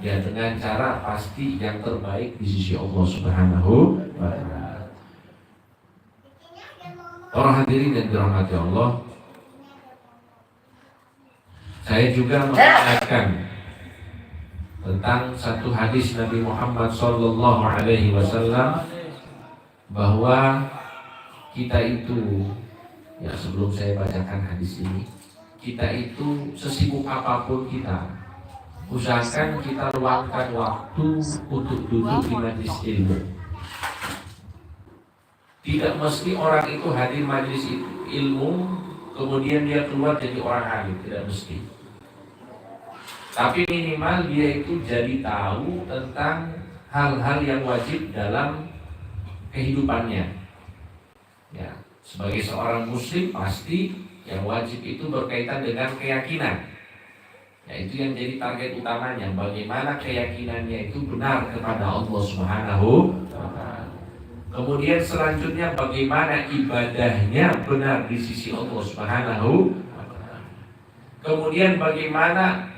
ya dengan cara pasti yang terbaik di sisi Allah Subhanahu wa Ta'ala. Para hadirin yang dirahmati Allah, saya juga mengingatkan tentang satu hadis Nabi Muhammad sallallahu alaihi wasallam bahwa kita itu, ya sebelum saya bacakan hadis ini, kita itu sesibuk apapun kita, usahakan kita luangkan waktu untuk duduk di majelis ilmu. Tidak mesti orang itu hadir majelis ilmu kemudian dia keluar jadi orang alim, tidak mesti. Tapi minimal dia itu jadi tahu tentang hal-hal yang wajib dalam kehidupannya. Ya, sebagai seorang muslim pasti yang wajib itu berkaitan dengan keyakinan. Ya, itu yang jadi target utamanya, bagaimana keyakinannya itu benar kepada Allah Subhanahu wa Ta'ala. Kemudian selanjutnya bagaimana ibadahnya benar di sisi Allah Subhanahu wa Ta'ala. Kemudian bagaimana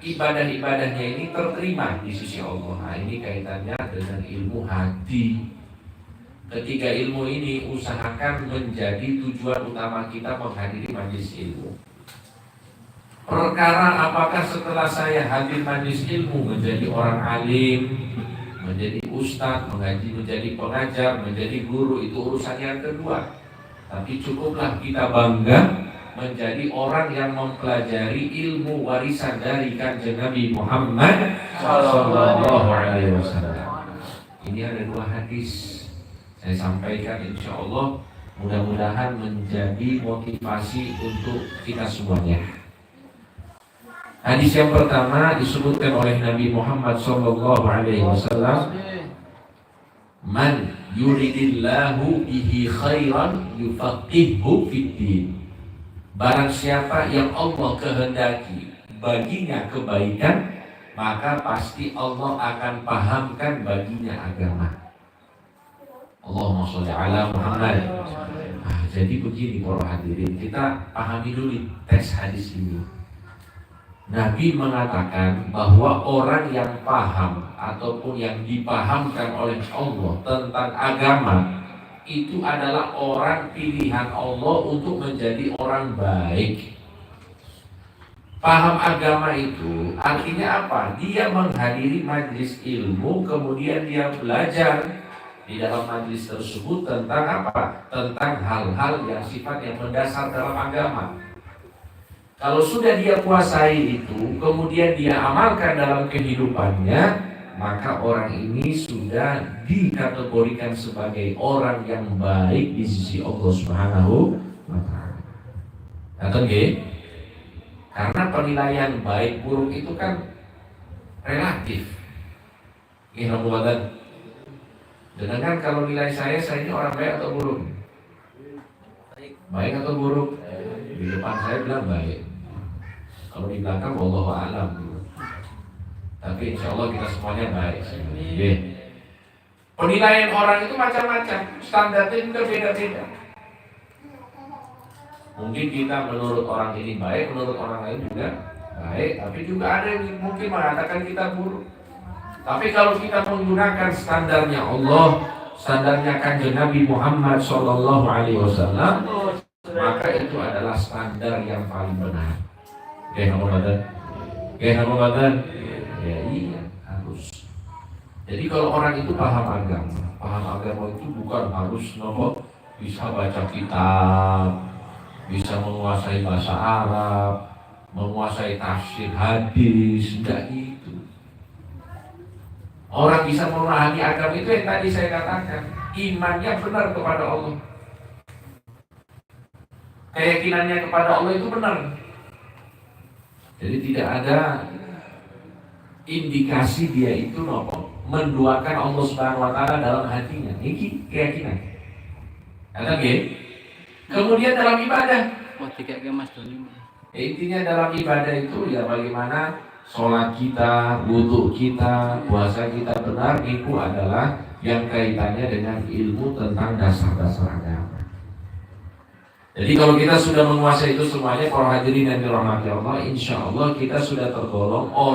ibadah-ibadahnya ini terterima di sisi Allah. Nah, ini kaitannya dengan ilmu hati. Ketiga ilmu ini usahakan menjadi tujuan utama kita menghadiri majelis ilmu. Perkara apakah setelah saya hadir majelis ilmu menjadi orang alim, menjadi ustadz, menjadi pengajar, menjadi guru, itu urusan yang kedua. Tapi cukuplah kita bangga menjadi orang yang mempelajari ilmu warisan dari Kanjeng Nabi Muhammad sallallahu alaihi wasallam. Ini ada dua hadis saya sampaikan, insya Allah mudah-mudahan menjadi motivasi untuk kita semuanya. Hadis yang pertama disebutkan oleh Nabi Muhammad sallallahu alaihi wasallam, "Man yuridillahu bihi khairan yufaqihuhu fid-din." Barang siapa yang Allah kehendaki baginya kebaikan, maka pasti Allah akan pahamkan baginya agama. Allahumma sholli ala Muhammad. Jadi begini para hadirin, kita pahami dulu teks hadis ini. Nabi mengatakan bahwa orang yang paham ataupun yang dipahamkan oleh Allah tentang agama itu adalah orang pilihan Allah untuk menjadi orang baik. Paham agama itu artinya apa? Dia menghadiri majelis ilmu, kemudian dia belajar di dalam majelis tersebut tentang apa? Tentang hal-hal yang sifat yang mendasar dalam agama. Kalau sudah dia kuasai itu, kemudian dia amalkan dalam kehidupannya, maka orang ini sudah dikategorikan sebagai orang yang baik di sisi Allah Subhanahu wa Ta'ala. Atau nggih? Karena penilaian baik buruk itu kan relatif. Innallaha. Dengan kalau nilai saya ini orang baik atau buruk? Baik atau buruk? Di depan saya bilang baik. Kalau di belakang wallahu a'lam. Tapi insya Allah kita semuanya baik. Yeah. Penilaian orang itu macam-macam, standarnya juga beda-beda. Mungkin kita menurut orang ini baik, menurut orang lain juga baik, tapi juga ada yang mungkin mengatakan kita buruk. Tapi kalau kita menggunakan standarnya Allah, standarnya Kanjeng Nabi Muhammad sallallahu alaihi wasallam, maka itu adalah standar yang paling benar. Ya iya, harus. Jadi kalau orang itu paham agama itu bukan harus bisa baca kitab, bisa menguasai bahasa Arab, menguasai tafsir hadis, enggak gitu. Orang bisa memahami agama itu yang tadi saya katakan, imannya benar kepada Allah, keyakinannya kepada Allah itu benar. Jadi tidak ada indikasi dia itu menduakan Allah Subhanahu wa Ta'ala dalam hatinya. Ini keyakinan. Ada nggih? Kemudian dalam ibadah, intinya dalam ibadah itu ya bagaimana sholat kita, wudhu kita, puasa kita benar, itu adalah yang kaitannya dengan ilmu tentang dasar-dasar agama. Jadi kalau kita sudah menguasai itu semuanya, para hadirin yang dirahmati Allah, insya Allah kita sudah tergolong orang